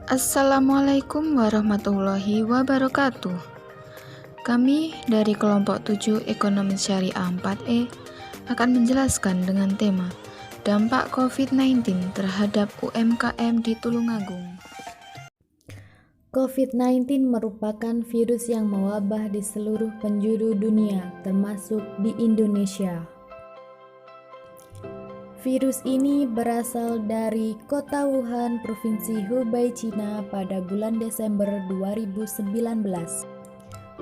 Assalamualaikum warahmatullahi wabarakatuh. Kami dari kelompok 7 Ekonomi Syariah 4E akan menjelaskan dengan tema dampak COVID-19 terhadap UMKM di Tulungagung. COVID-19 merupakan virus yang mewabah di seluruh penjuru dunia, termasuk di Indonesia. Virus ini berasal dari kota Wuhan, Provinsi Hubei, Cina pada bulan Desember 2019.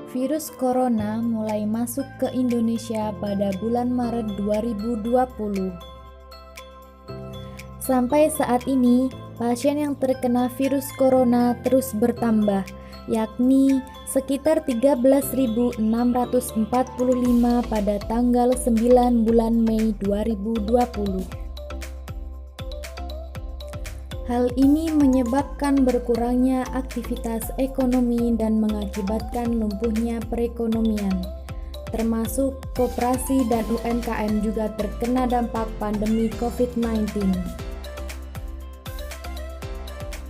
Virus corona mulai masuk ke Indonesia pada bulan Maret 2020. Sampai saat ini, pasien yang terkena virus corona terus bertambah, yakni sekitar 13.645 pada tanggal 9 bulan Mei 2020. Hal ini menyebabkan berkurangnya aktivitas ekonomi dan mengakibatkan lumpuhnya perekonomian, termasuk koperasi dan UMKM juga terkena dampak pandemi COVID-19.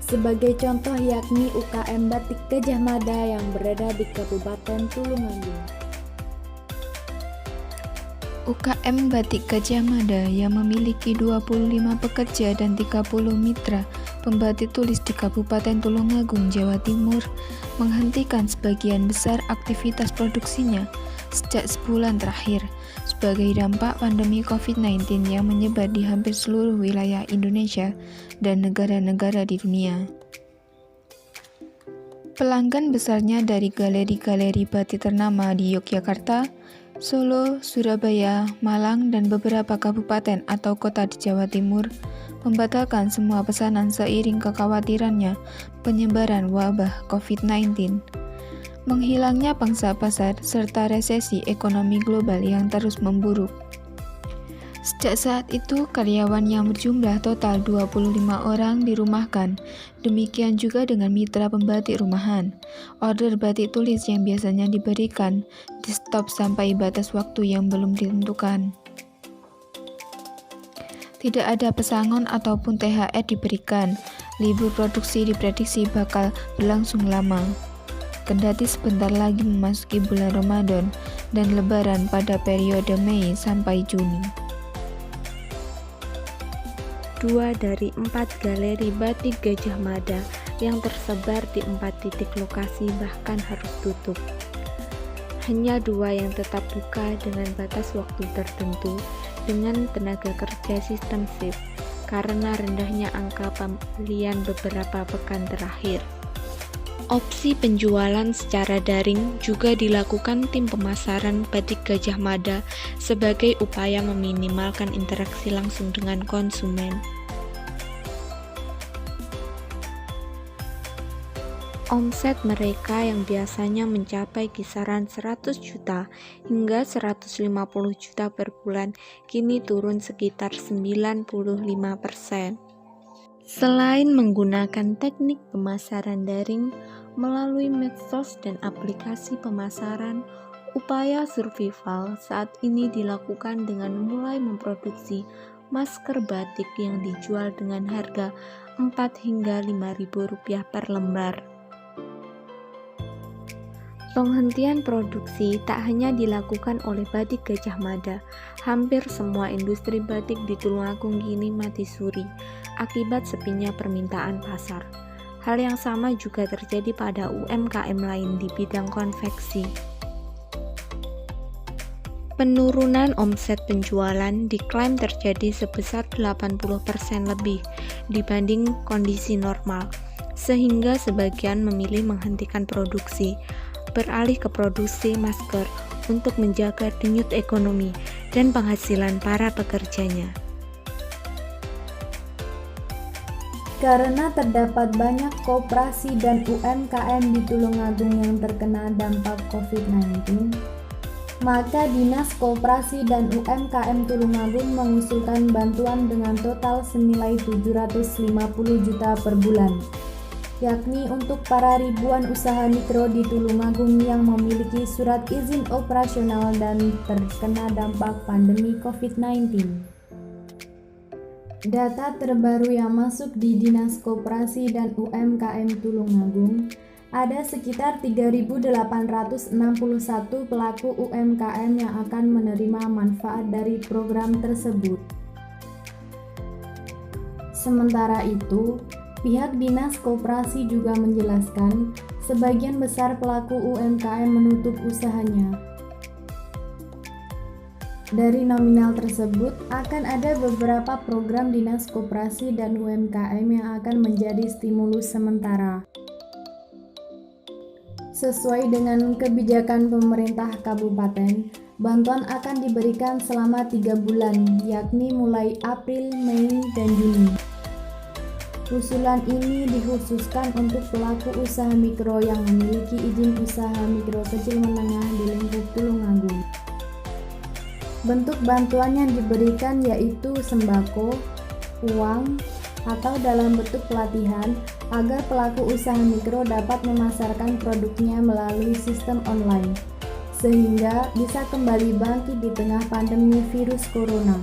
Sebagai contoh yakni UKM Batik Gajah Mada yang berada di Kabupaten Tulungagung. UKM Batik Gajah Mada yang memiliki 25 pekerja dan 30 mitra pembatik tulis di Kabupaten Tulungagung, Jawa Timur, menghentikan sebagian besar aktivitas produksinya sejak sebulan terakhir sebagai dampak pandemi COVID-19 yang menyebar di hampir seluruh wilayah Indonesia dan negara-negara di dunia. Pelanggan besarnya dari galeri-galeri batik ternama di Yogyakarta, Solo, Surabaya, Malang, dan beberapa kabupaten atau kota di Jawa Timur membatalkan semua pesanan seiring kekhawatirannya penyebaran wabah COVID-19. Menghilangnya pangsa pasar serta resesi ekonomi global yang terus memburuk. Sejak saat itu, karyawan yang berjumlah total 25 orang dirumahkan. Demikian juga dengan mitra pembatik rumahan. Order batik tulis yang biasanya diberikan di stop sampai batas waktu yang belum ditentukan. Tidak ada pesangon ataupun THR diberikan. Libur produksi diprediksi bakal berlangsung lama. Kendati sebentar lagi memasuki bulan Ramadan dan Lebaran pada periode Mei sampai Juni. 2 dari 4 galeri batik Gajah Mada yang tersebar di 4 titik lokasi bahkan harus tutup. Hanya 2 yang tetap buka dengan batas waktu tertentu dengan tenaga kerja sistem shift karena rendahnya angka pembelian beberapa pekan terakhir. Opsi penjualan secara daring juga dilakukan tim pemasaran batik Gajah Mada sebagai upaya meminimalkan interaksi langsung dengan konsumen. Omset mereka yang biasanya mencapai kisaran 100 juta hingga 150 juta per bulan kini turun sekitar 95%. Selain menggunakan teknik pemasaran daring melalui medsos dan aplikasi pemasaran, upaya survival saat ini dilakukan dengan mulai memproduksi masker batik yang dijual dengan harga 4 hingga 5.000 rupiah per lembar. Penghentian produksi tak hanya dilakukan oleh Batik Gajah Mada, hampir semua industri batik di Tulungagung kini mati suri akibat sepinya permintaan pasar. Hal yang sama juga terjadi pada UMKM lain di bidang konveksi. Penurunan omset penjualan diklaim terjadi sebesar 80% lebih dibanding kondisi normal, sehingga sebagian memilih menghentikan produksi, beralih ke produksi masker untuk menjaga denyut ekonomi dan penghasilan para pekerjanya. Karena terdapat banyak koperasi dan UMKM di Tulungagung yang terkena dampak COVID-19, maka Dinas Koperasi dan UMKM Tulungagung mengusulkan bantuan dengan total senilai 750 juta per bulan, yakni untuk para ribuan usaha mikro di Tulungagung yang memiliki surat izin operasional dan terkena dampak pandemi COVID-19. Data terbaru yang masuk di Dinas Koperasi dan UMKM Tulungagung, ada sekitar 3.861 pelaku UMKM yang akan menerima manfaat dari program tersebut. Sementara itu, pihak Dinas Koperasi juga menjelaskan sebagian besar pelaku UMKM menutup usahanya. Dari nominal tersebut, akan ada beberapa program Dinas Koperasi dan UMKM yang akan menjadi stimulus sementara. Sesuai dengan kebijakan pemerintah kabupaten, bantuan akan diberikan selama 3 bulan, yakni mulai April, Mei, dan Juni. Usulan ini dikhususkan untuk pelaku usaha mikro yang memiliki izin usaha mikro kecil menengah di lingkup Tulungagung. Bentuk bantuan yang diberikan yaitu sembako, uang, atau dalam bentuk pelatihan agar pelaku usaha mikro dapat memasarkan produknya melalui sistem online, sehingga bisa kembali bangkit di tengah pandemi virus corona.